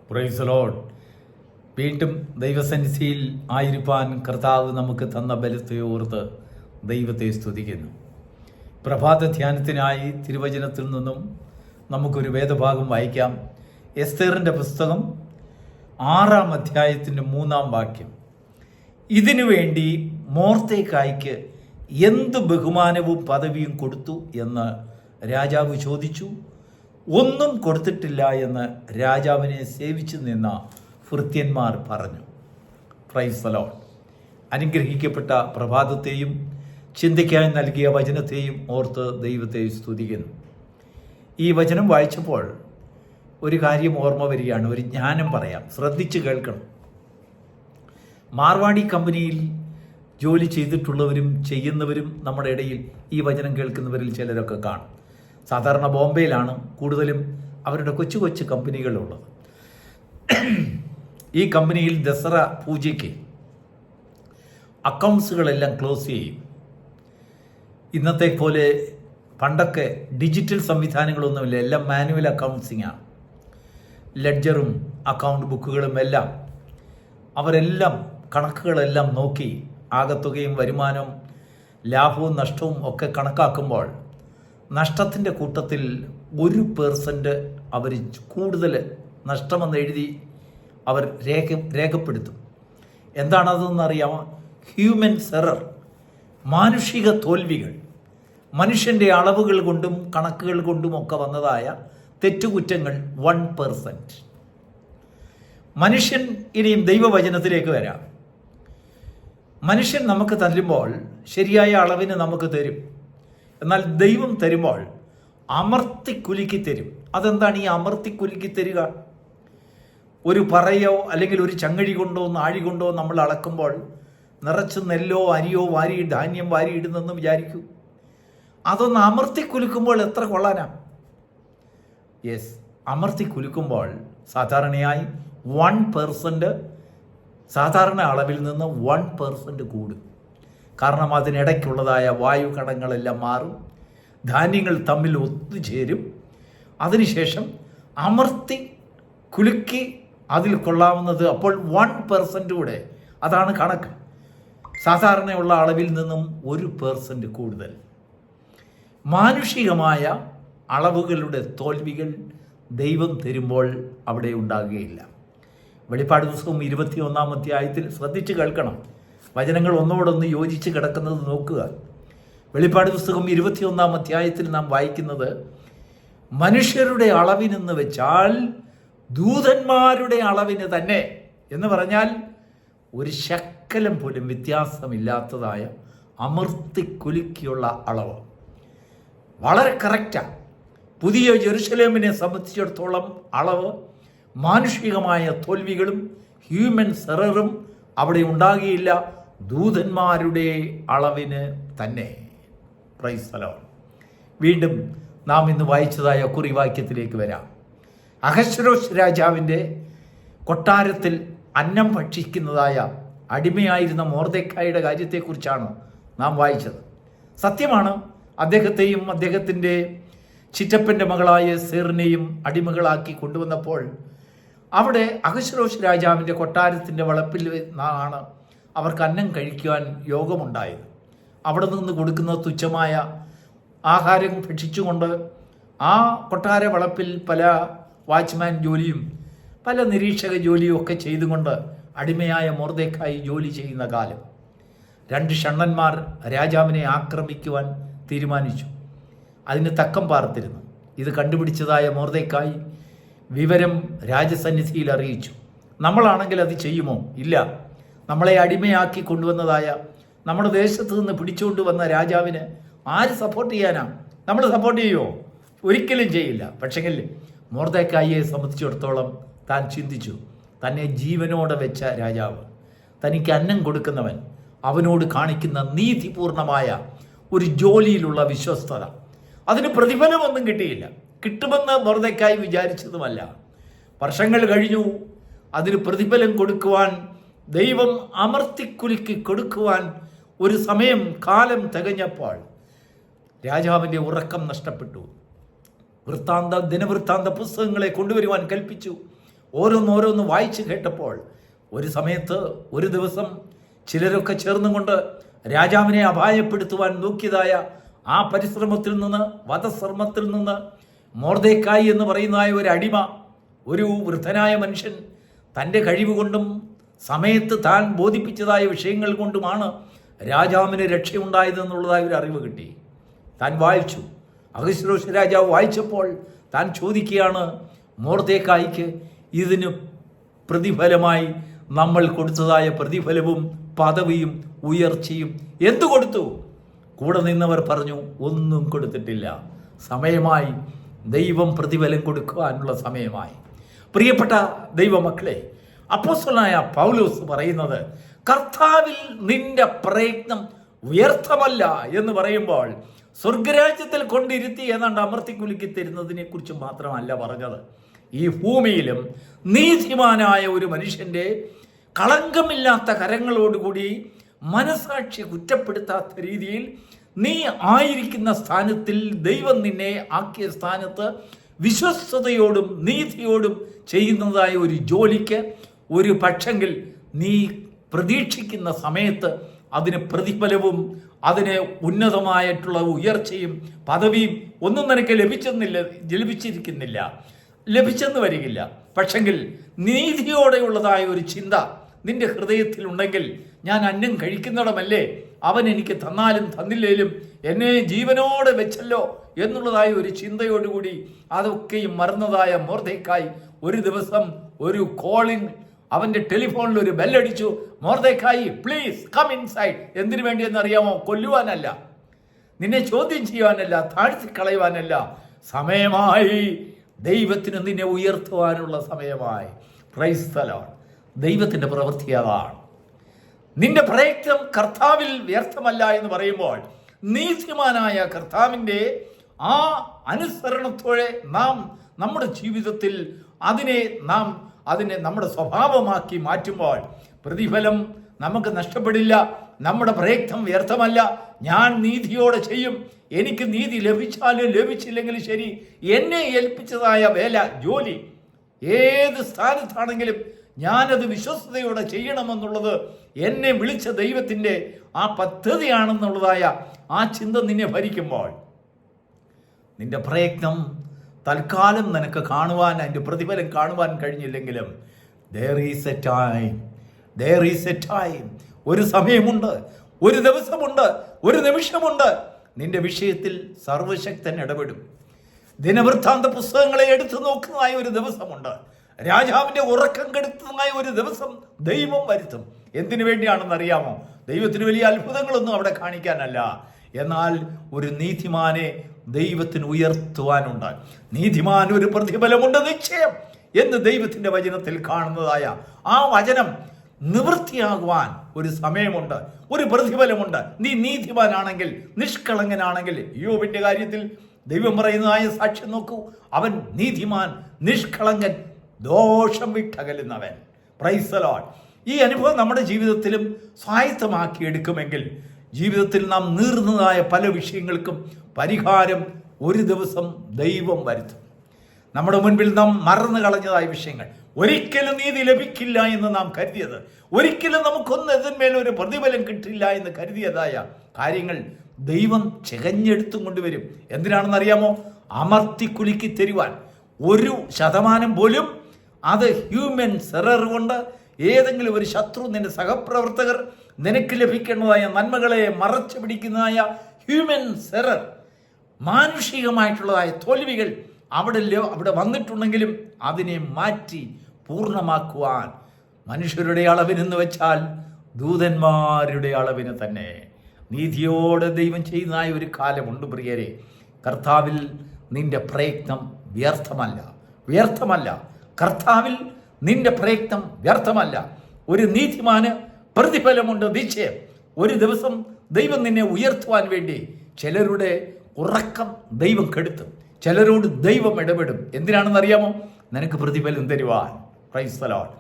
Praise the Lord. വീണ്ടും ദൈവസന്നിധിയിൽ ആയിരിക്കാൻ കർത്താവ് നമുക്ക് തന്ന ബലത്തെ ഓർത്ത് ദൈവത്തെ സ്തുതിക്കുന്നു. പ്രഭാത ധ്യാനത്തിനായി തിരുവചനത്തിൽ നിന്നും നമുക്കൊരു വേദഭാഗം വായിക്കാം. എസ്തേറിൻ്റെ പുസ്തകം 6-ാം അധ്യായത്തിൻ്റെ 3-ാം വാക്യം. ഇതിനു വേണ്ടി മൊർദെഖായിക്ക് എന്ത് ബഹുമാനവും പദവിയും കൊടുത്തു എന്ന് രാജാവ് ചോദിച്ചു. ഒന്നും കൊടുത്തിട്ടില്ല എന്ന് രാജാവിനെ സേവിച്ചു നിന്ന ഭൃത്യന്മാർ പറഞ്ഞു. Praise the Lord. അനുഗ്രഹിക്കപ്പെട്ട പ്രഭാതത്തെയും ചിന്തയ്ക്കായി നൽകിയ വചനത്തെയും ഓർത്ത് ദൈവത്തെ സ്തുതിക്കുന്നു. ഈ വചനം വായിച്ചപ്പോൾ ഒരു കാര്യം ഓർമ്മ വരികയാണ്, ഒരു ജ്ഞാനം പറയാം, ശ്രദ്ധിച്ച് കേൾക്കണം. മാർവാടി കമ്പനിയിൽ ജോലി ചെയ്തിട്ടുള്ളവരും ചെയ്യുന്നവരും നമ്മുടെ ഇടയിൽ ഈ വചനം കേൾക്കുന്നവരിൽ ചിലരൊക്കെ കാണും. സാധാരണ ബോംബെയിലാണ് കൂടുതലും അവരുടെ കൊച്ചു കൊച്ചു കമ്പനികളുള്ളത്. ഈ കമ്പനിയിൽ ദസറ പൂജയ്ക്ക് അക്കൗണ്ട്സുകളെല്ലാം ക്ലോസ് ചെയ്യും. ഇന്നത്തെ പോലെ പണ്ടൊക്കെ ഡിജിറ്റൽ സംവിധാനങ്ങളൊന്നുമില്ല, എല്ലാം മാനുവൽ അക്കൗണ്ട്സിംഗ് ആണ്. ലെഡ്ജറും അക്കൗണ്ട് ബുക്കുകളും എല്ലാം അവരെല്ലാം കണക്കുകളെല്ലാം നോക്കി ആകത്തുകയും വരുമാനവും ലാഭവും നഷ്ടവും ഒക്കെ കണക്കാക്കുമ്പോൾ നഷ്ടത്തിൻ്റെ കൂട്ടത്തിൽ 1% അവർ കൂടുതൽ നഷ്ടമെന്ന് എഴുതി അവർ രേഖപ്പെടുത്തും. എന്താണതെന്നറിയാമോ? ഹ്യൂമൻ എറർ, മാനുഷിക തോൽവികൾ, മനുഷ്യൻ്റെ അളവുകൾ കൊണ്ടും കണക്കുകൾ കൊണ്ടും ഒക്കെ വന്നതായ തെറ്റുകുറ്റങ്ങൾ 1%. മനുഷ്യൻ, ഇനിയും ദൈവവചനത്തിലേക്ക് വരാം. മനുഷ്യൻ നമുക്ക് തരുമ്പോൾ ശരിയായ അളവിന് നമുക്ക് തരും. എന്നാൽ ദൈവം തരുമ്പോൾ അമർത്തിക്കുലുക്കി തരും. അതെന്താണ് ഈ അമർത്തിക്കുലുക്കി തരിക? ഒരു പറയോ അല്ലെങ്കിൽ ഒരു ചങ്ങഴി കൊണ്ടോ നാഴി കൊണ്ടോ നമ്മൾ അളക്കുമ്പോൾ നിറച്ച് നെല്ലോ അരിയോ ധാന്യം വാരിയിടുന്നെന്ന് വിചാരിക്കൂ. അതൊന്ന് അമർത്തിക്കുലുക്കുമ്പോൾ എത്ര കൊള്ളാനാ? യെസ്, അമർത്തിക്കുലുക്കുമ്പോൾ സാധാരണയായി 1% സാധാരണ അളവിൽ നിന്ന് 1% കൂടും. കാരണം അതിനിടയ്ക്കുള്ളതായ വായു കണങ്ങളെല്ലാം മാറും, ധാന്യങ്ങൾ തമ്മിൽ ഒത്തുചേരും. അതിനുശേഷം അമർത്തി കുലുക്കി അതിൽ കൊള്ളാവുന്നത് അപ്പോൾ 1% കൂടെ, അതാണ് കണക്ക്. സാധാരണയുള്ള അളവിൽ നിന്നും 1% കൂടുതൽ. മാനുഷികമായ അളവുകളുടെ തോൽവികൾ ദൈവം തരുമ്പോൾ അവിടെ ഉണ്ടാകുകയില്ല. വെളിപ്പാട് പുസ്തകം 21-ാം അധ്യായത്തിൽ ശ്രദ്ധിച്ച് കേൾക്കണം. വചനങ്ങൾ ഒന്നോടൊന്ന് യോജിച്ച് കിടക്കുന്നത് നോക്കുക. വെളിപ്പാട് പുസ്തകം 21-ാം അധ്യായത്തിൽ നാം വായിക്കുന്നത്, മനുഷ്യരുടെ അളവിനെന്ന് വെച്ചാൽ ദൂതന്മാരുടെ അളവിന് തന്നെ എന്ന് പറഞ്ഞാൽ ഒരു ശക്കലം പോലും വ്യത്യാസമില്ലാത്തതായ അമർത്തിക്കുലുക്കിയുള്ള അളവ് വളരെ കറക്റ്റാണ്. പുതിയ ജെറുസലേമിനെ സംബന്ധിച്ചിടത്തോളം അളവ് മാനുഷികമായ തോൽവികളും ഹ്യൂമൻ എററും അവിടെ ഉണ്ടാകുകയില്ല, ദൂതന്മാരുടെ അളവിന് തന്നെ. Praise the Lord. വീണ്ടും നാം ഇന്ന് വായിച്ചതായ കുറിവാക്യത്തിലേക്ക് വരാം. അഹശ്വേരോശ് രാജാവിൻ്റെ കൊട്ടാരത്തിൽ അന്നം ഭക്ഷിക്കുന്നതായ അടിമയായിരുന്ന മൊർദെഖായിയുടെ കാര്യത്തെക്കുറിച്ചാണ് നാം വായിച്ചത്. സത്യമാണ്, അദ്ദേഹത്തെയും അദ്ദേഹത്തിൻ്റെ ചിറ്റപ്പൻ്റെ മകളായ എസ്തേറിനെയും അടിമകളാക്കി കൊണ്ടുവന്നപ്പോൾ അവിടെ അഹശ്വേരോശ് രാജാവിൻ്റെ കൊട്ടാരത്തിൻ്റെ വളപ്പിൽ നിന്നാണ് അവർക്ക് അന്നം കഴിക്കുവാൻ യോഗമുണ്ടായത്. അവിടെ നിന്ന് കൊടുക്കുന്ന തുച്ഛമായ ആഹാരം ഭക്ഷിച്ചുകൊണ്ട് ആ കൊട്ടാര വളപ്പിൽ പല വാച്ച്മാൻ ജോലിയും പല നിരീക്ഷക ജോലിയും ഒക്കെ ചെയ്തുകൊണ്ട് അടിമയായ മൊർദെഖായി ജോലി ചെയ്യുന്ന കാലം 2 ഷണ്ഡന്മാർ രാജാവിനെ ആക്രമിക്കുവാൻ തീരുമാനിച്ചു. അതിന് തക്കം പാർത്തിരുന്നു. ഇത് കണ്ടുപിടിച്ചതായ മൊർദെഖായി വിവരം രാജസന്നിധിയിൽ അറിയിച്ചു. നമ്മളാണെങ്കിൽ അത് ചെയ്യുമോ? ഇല്ല. നമ്മളെ അടിമയാക്കി കൊണ്ടുവന്നതായ നമ്മുടെ ദേശത്ത് നിന്ന് പിടിച്ചുകൊണ്ട് വന്ന രാജാവിന് ആര് സപ്പോർട്ട് ചെയ്യാനാ? നമ്മൾ സപ്പോർട്ട് ചെയ്യുമോ? ഒരിക്കലും ചെയ്യില്ല. പക്ഷെങ്കിൽ മൊർദെഖായിയെ സംബന്ധിച്ചിടത്തോളം താൻ ചിന്തിച്ചു, തന്നെ ജീവനോടെ വെച്ച രാജാവ്, തനിക്ക് അന്നം കൊടുക്കുന്നവൻ, അവനോട് കാണിക്കുന്ന നീതിപൂർണമായ ഒരു ജോലിയിലുള്ള വിശ്വസ്തത, അതിന് പ്രതിഫലമൊന്നും കിട്ടിയില്ല. കിട്ടുമെന്ന് മൊർദെഖായി വിചാരിച്ചതുമല്ല. വർഷങ്ങൾ കഴിഞ്ഞു. അതിന് പ്രതിഫലം കൊടുക്കുവാൻ, ദൈവം അമർത്തിക്കുലുക്കി കൊടുക്കുവാൻ ഒരു സമയം കാലം തികഞ്ഞപ്പോൾ രാജാവിൻ്റെ ഉറക്കം നഷ്ടപ്പെട്ടു. ദിനവൃത്താന്ത പുസ്തകങ്ങളെ കൊണ്ടുവരുവാൻ കൽപ്പിച്ചു. ഓരോന്നോരോന്ന് വായിച്ചു കേട്ടപ്പോൾ ഒരു സമയത്ത് ഒരു ദിവസം ചിലരൊക്കെ ചേർന്നുകൊണ്ട് രാജാവിനെ അപായപ്പെടുത്തുവാൻ നോക്കിയതായ ആ പരിശ്രമത്തിൽ നിന്ന്, വധശ്രമത്തിൽ നിന്ന് മൊർദെഖായി എന്ന് പറയുന്നതായ ഒരു അടിമ, ഒരു വൃദ്ധനായ മനുഷ്യൻ തൻ്റെ കഴിവ് കൊണ്ടും സമയത്ത് താൻ ബോധിപ്പിച്ചതായ വിഷയങ്ങൾ കൊണ്ടുമാണ് രാജാവിന് രക്ഷയുണ്ടായതെന്നുള്ളതായ ഒരു അറിവ് കിട്ടി. താൻ വായിച്ചു. അഹശ്വേരോശ് രാജാവ് വായിച്ചപ്പോൾ താൻ ചോദിക്കുകയാണ്, മൊർദെഖായിക്ക് ഇതിന് പ്രതിഫലമായി നമ്മൾ കൊടുത്തതായ പ്രതിഫലവും പദവിയും ഉയർച്ചയും എന്തു കൊടുത്തു? കൂടെ നിന്നവർ പറഞ്ഞു, ഒന്നും കൊടുത്തിട്ടില്ല. സമയമായി, ദൈവം പ്രതിഫലം കൊടുക്കുവാനുള്ള സമയമായി. പ്രിയപ്പെട്ട ദൈവമക്കളെ, അപ്പോസ്തലനായ പൗലോസ് പറയുന്നത് കർത്താവിൽ നിന്റെ പ്രയത്നം വ്യർത്ഥമല്ല എന്ന് പറയുമ്പോൾ സ്വർഗരാജ്യത്തിൽ കൊണ്ടിരുത്തി ഏതാണ്ട് അമർത്തിക്കുലുക്കി തരുന്നതിനെ കുറിച്ച് മാത്രമല്ല പറഞ്ഞത്. ഈ ഭൂമിയിലും നീതിമാനായ ഒരു മനുഷ്യൻ്റെ കളങ്കമില്ലാത്ത കരങ്ങളോടുകൂടി മനസാക്ഷി കുറ്റപ്പെടുത്താത്ത രീതിയിൽ നീ ആയിരിക്കുന്ന സ്ഥാനത്തിൽ, ദൈവം നിന്നെ ആക്കിയ സ്ഥാനത്ത് വിശ്വസ്തയോടും നീതിയോടും ചെയ്യുന്നതായ ഒരു ജോലിക്ക് ഒരു പക്ഷെങ്കിൽ നീ പ്രതീക്ഷിക്കുന്ന സമയത്ത് അതിന് പ്രതിഫലവും അതിന് ഉന്നതമായിട്ടുള്ള ഉയർച്ചയും പദവിയും ഒന്നും നിനക്ക് ലഭിച്ചെന്ന് വരികില്ല. പക്ഷെങ്കിൽ നീതിയോടെയുള്ളതായ ഒരു ചിന്ത നിന്റെ ഹൃദയത്തിലുണ്ടെങ്കിൽ, ഞാൻ അന്നം കഴിക്കുന്നിടമല്ലേ, അവൻ എനിക്ക് തന്നാലും തന്നില്ലേലും എന്നെ ജീവനോടെ വെച്ചല്ലോ എന്നുള്ളതായ ഒരു ചിന്തയോടുകൂടി അതൊക്കെയും മറന്നതായ മൊർദെഖായി ഒരു ദിവസം ഒരു കോളിംഗ്, അവൻ്റെ ടെലിഫോണിൽ ഒരു ബെല്ലടിച്ചു. Mordecai please come inside. എന്തിനു വേണ്ടിയെന്ന് അറിയാമോ? കൊല്ലുവാനല്ല, നിന്നെ ചോദ്യം ചെയ്യുവാനല്ല, താഴ്ത്തിക്കളയുവാനല്ല. സമയമായി, ദൈവത്തിന് നിന്നെ ഉയർത്തുവാനുള്ള സമയമായി. Praise the Lord. ദൈവത്തിൻ്റെ പ്രവൃത്തി അതാണ്. നിന്റെ പ്രയത്നം കർത്താവിൽ വ്യർത്ഥമല്ല എന്ന് പറയുമ്പോൾ നീതിമാനായ കർത്താവിൻ്റെ ആ അനുസരണത്തോടെ നാം നമ്മുടെ ജീവിതത്തിൽ അതിനെ നമ്മുടെ സ്വഭാവമാക്കി മാറ്റുമ്പോൾ പ്രതിഫലം നമുക്ക് നഷ്ടപ്പെടില്ല. നമ്മുടെ പ്രയത്നം വ്യർത്ഥമല്ല. ഞാൻ നീതിയോടെ ചെയ്യും. എനിക്ക് നീതി ലഭിച്ചാലും ലഭിച്ചില്ലെങ്കിലും ശരി, എന്നെ ഏൽപ്പിച്ചതായ വേല, ജോലി ഏത് സ്ഥാനത്താണെങ്കിലും ഞാനത് വിശ്വസ്തയോടെ ചെയ്യണമെന്നുള്ളത് എന്നെ വിളിച്ച ദൈവത്തിൻ്റെ ആ പദ്ധതിയാണെന്നുള്ളതായ ആ ചിന്ത നിന്നെ ഭരിക്കുമ്പോൾ നിന്റെ പ്രയത്നം തൽക്കാലം നിനക്ക് കാണുവാൻ, അതിൻ്റെ പ്രതിഫലം കാണുവാൻ കഴിഞ്ഞില്ലെങ്കിലും there is a time, ഒരു സമയമുണ്ട്, ഒരു ദിവസമുണ്ട്, ഒരു നിമിഷമുണ്ട്. നിന്റെ വിഷയത്തിൽ സർവശക്തൻ ഇടപെടും. ദിനവൃത്താന്ത പുസ്തകങ്ങളെ എടുത്തു നോക്കുന്നതായ ഒരു ദിവസമുണ്ട്. രാജാവിൻ്റെ ഉറക്കം കെടുത്തുന്നതായ ഒരു ദിവസം ദൈവം വരുത്തും. എന്തിനു വേണ്ടിയാണെന്ന് അറിയാമോ? ദൈവത്തിന് വലിയ അത്ഭുതങ്ങളൊന്നും അവിടെ കാണിക്കാനല്ല, എന്നാൽ ഒരു നീതിമാനെ ദൈവത്തിന് ഉയർത്തുവാനുണ്ട്. നീതിമാൻ ഒരു പ്രതിഫലമുണ്ട് നിശ്ചയം എന്ന് ദൈവത്തിൻ്റെ വചനത്തിൽ കാണുന്നതായ ആ വചനം നിവൃത്തിയാകുവാൻ ഒരു സമയമുണ്ട്, ഒരു പ്രതിഫലമുണ്ട്. നീ നീതിമാനാണെങ്കിൽ, നിഷ്കളങ്കനാണെങ്കിൽ, യോബിന്റെ കാര്യത്തിൽ ദൈവം പറയുന്നതായ സാക്ഷ്യം നോക്കൂ. അവൻ നീതിമാൻ, നിഷ്കളങ്കൻ, ദോഷം വിട്ടകലുന്നവൻ. Praise the Lord. ഈ അനുഭവം നമ്മുടെ ജീവിതത്തിലും സ്വായത്തമാക്കി എടുക്കുമെങ്കിൽ ജീവിതത്തിൽ നാം നീറുന്നതായ പല വിഷയങ്ങൾക്കും പരിഹാരം ഒരു ദിവസം ദൈവം വരുത്തും. നമ്മുടെ മുൻപിൽ നാം മറന്നു കളഞ്ഞതായ വിഷയങ്ങൾ, ഒരിക്കലും നീതി ലഭിക്കില്ല എന്ന് നാം കരുതിയത്, ഒരിക്കലും നമുക്കൊന്നും ഇതിന്മേലൊരു പ്രതിഫലം കിട്ടില്ല എന്ന് കരുതിയതായ കാര്യങ്ങൾ ദൈവം ചികഞ്ഞെടുത്തും കൊണ്ടുവരും. എന്തിനാണെന്നറിയാമോ? അമർത്തിക്കുലുക്കി തരുവാൻ. 1% പോലും അത് ഹ്യൂമൻ എറർ കൊണ്ട് ഏതെങ്കിലും ഒരു ശത്രു, നിന്റെ സഹപ്രവർത്തകർ നിനക്ക് ലഭിക്കേണ്ടതായ നന്മകളെ മറച്ചു പിടിക്കുന്നതായ ഹ്യൂമൻ എറർ, മാനുഷികമായിട്ടുള്ളതായ തോൽവികൾ അവിടെ വന്നിട്ടുണ്ടെങ്കിലും അതിനെ മാറ്റി പൂർണ്ണമാക്കുവാൻ മനുഷ്യരുടെ അളവിനെന്ന് വെച്ചാൽ ദൂതന്മാരുടെ അളവിന് തന്നെ നീതിയോടെ ദൈവം ചെയ്യുന്നതായ ഒരു കാലമുണ്ട് പ്രിയരെ. കർത്താവിൽ നിന്റെ പ്രയത്നം വ്യർത്ഥമല്ല. കർത്താവിൽ നിന്റെ പ്രയത്നം വ്യർത്ഥമല്ല. ഒരു നീതിമാന് പ്രതിഫലമുണ്ട് നിശ്ചയം. ഒരു ദിവസം ദൈവം നിന്നെ ഉയർത്തുവാൻ വേണ്ടി ചിലരുടെ ഉറക്കം ദൈവം കെടുത്തും, ചിലരോട് ദൈവം ഇടപെടും. എന്തിനാണെന്നറിയാമോ? നിനക്ക് പ്രതിഫലം തരുവാൻ. Praise the Lord.